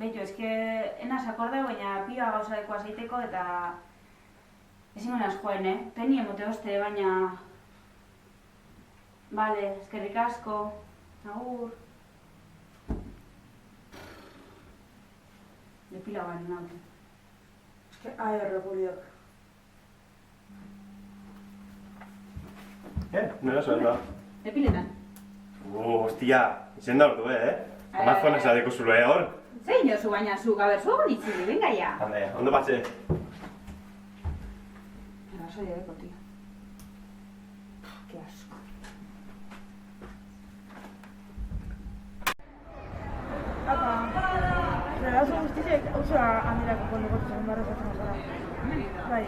Beitu, enaz akordeu, baina pioa gauza deko azeiteko eta ezin gonaz joen, Peni emote hoste, baina... Bale, eskerrik asko. Agur. Depila bani naute. Erreguliok. Nola zuen da? Depiletan. Hostia, izen da ordu, Amazona zadeko zulo, hor? Zein jozu baina zu, gaber zuago ditzili, venga ya. Ande, ondo batze. Soy deko, tío. Qué asco. Oso guztizek, oso handirako kondeko zen barra zaten gara. Bai.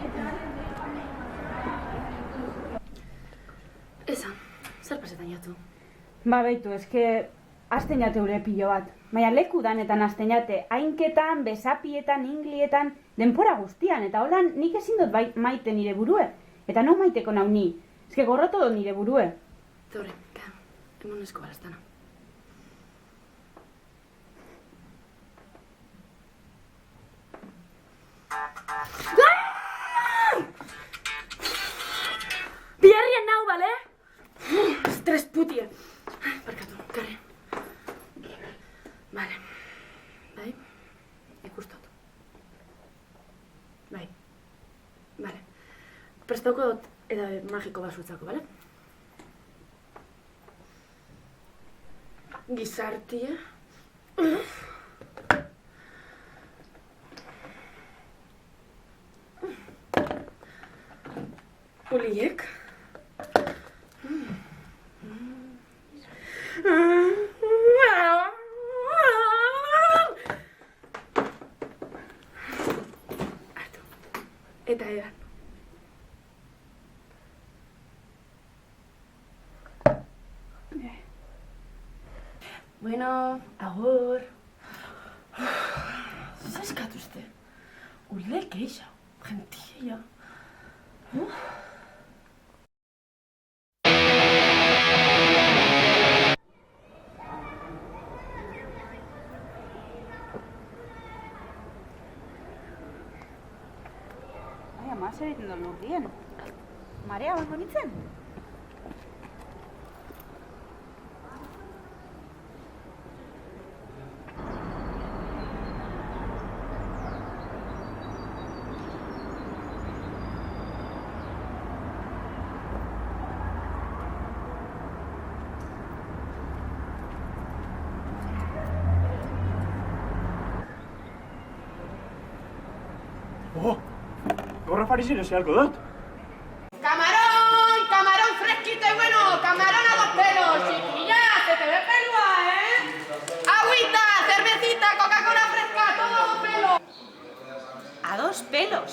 Eza, zer pasetan jatu? Ba, beitu, azten jate ure pilo bat. Baina leku danetan azten jate, hainketan, besapietan, inglietan, denpora guztian, eta holan nik ezin dut maite nire burue. Eta no maiteko nau ni, gorroto dut nire burue. Tore, emonezko balaztana. Biarrian nau, bale? Estres putie. Barkatu, karri. Bale. Bai? Ikustot. Bai. Bale. Prestauko dut edabe magiko basutzako, bale? Gizartia. Uliek. Hartu. Eta edan. Bueno, agur. Zaskatuzte. Uliek eixa. Gentia. Zer egiten dut lurdien? Marea bat bonitzen? Gorra farizien esealko dut. ¡Camarón! ¡Camarón fresquito y bueno! ¡Camarón a 2 pelos! ¡Chiquilla! ¡Se te ve pelúa, ¡Agüita! ¡Cervecita! ¡Coca-Cola fresca! ¡Todo a 2 pelos! ¿A 2 pelos?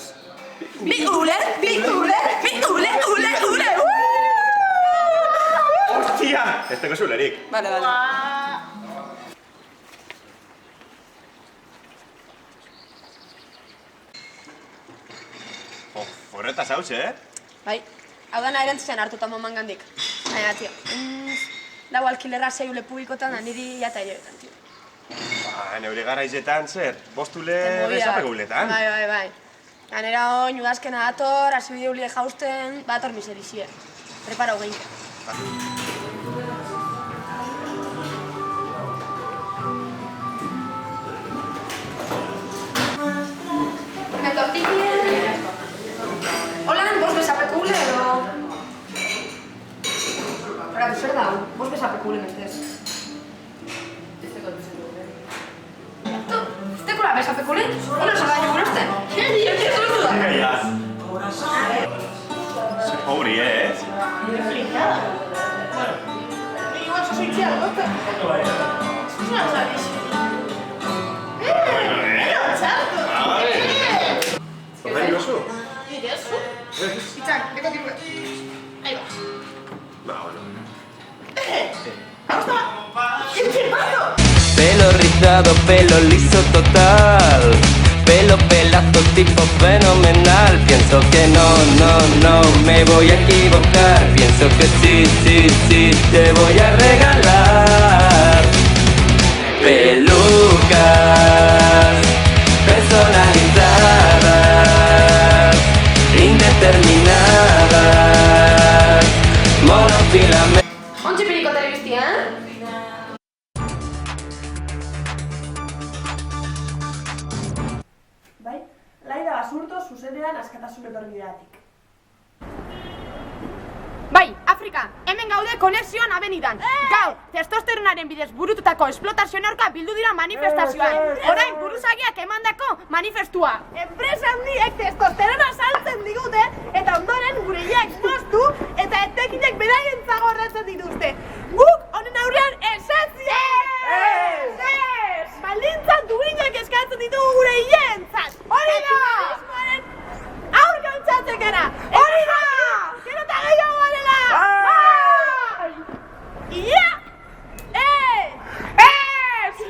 ¡Big Ule! ¡Big Ule! ¡Big Ule! ¡Ule! ¡Ule! Hostia! Esteko zulerik. Vale. Horretaz hautxe, Bai, hau dana erentzitzen hartuta moman gandik. Baina, tio, dago alkilerra 6 ule publikotan da niri jata hilebetan, tio. Neure garaizetan zer, 5 ule besapeko uletan. Bai. Ganera hon, udazkena dator, hasi bide ulie jausten, bator miserizie. Prepara hogeinke. Holan, bost besapeko ule edo... Paratu, zer da? Bost besapeko ule mentez. Estekula besapeko ule? Ono zer daño gurazten? Venga ya. Zer pobri, ez? Flipada. Bueno, igual sosoitzea, ¿no? Es una tradición. Horrein gozu? ¿Eso? Itzan, deko kirue. Ahí va. Bueno. ¡Vamos a! ¡Firmado! Pelo rizado, pelo liso total. Pelo pelazo tipo fenomenal. Pienso que no me voy a equivocar. Pienso que sí, te voy a regalar mesedean askatasun etorbideatik. Bai, Afrika, hemen gaude konexioan abenidan. Gaur, testosteronaren bidez burututako esplotazioen aurka bildu dira manifestazioan. Orain, buruzagiak emandako manifestua. Enpresa handiek testosterona saltzen digute, eta ondoren gure ileak moztu, eta etekinek beraien zagorratzen dituzte. Guk, honen aurrean, esatzia! Baldintza duinak eskatzen ditugu gure ileentzat. Hori da! Aurka ontsatzen gara! Hori da! Gero eta gehiago garela! Ia!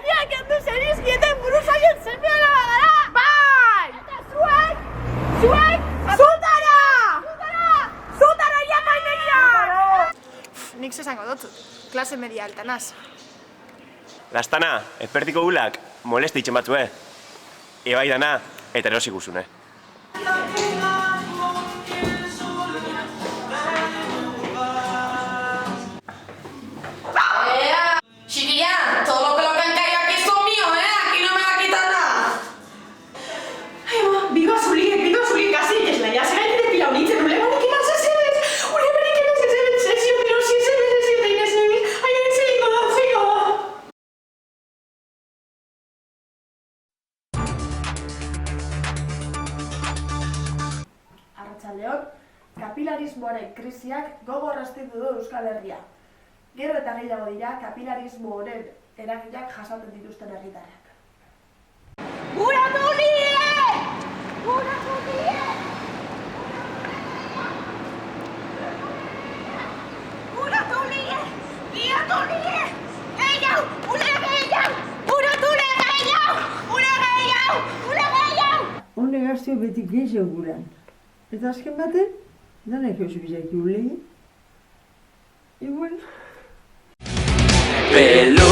Ia kendu zerizkieten buruzagien zenbiara gara! Bai! Eta zuek! Zutara! Zutara japainegia! Nik zesango dutut, klase media alta naz. Lastana, espertiko gulak, moleste itxen batzue. Ebai dana, eta erosik guzune. Chiquilla, todo lo que han caído aquí son míos, aquí no me va a quitar nada. Ai, ma, bigo zuli, kasi, esnaia, segatik de pilaunitzen, ulebanik iman zazebez, ulebanik iman zazebez, sesio, pero si zebez, eta inezebez, ai, zeiko da. Arratsaldeon, kapilarismoaren krisiak gogor astindu du Euskal Herria. Gero eta gehiago dira kapilarismo honen eraginak jasaten dituzten herritarrak. Hone gazteo beti gehiago guran. Eta azken baten, danak eusu bizaki ulegi. Igual. Pelo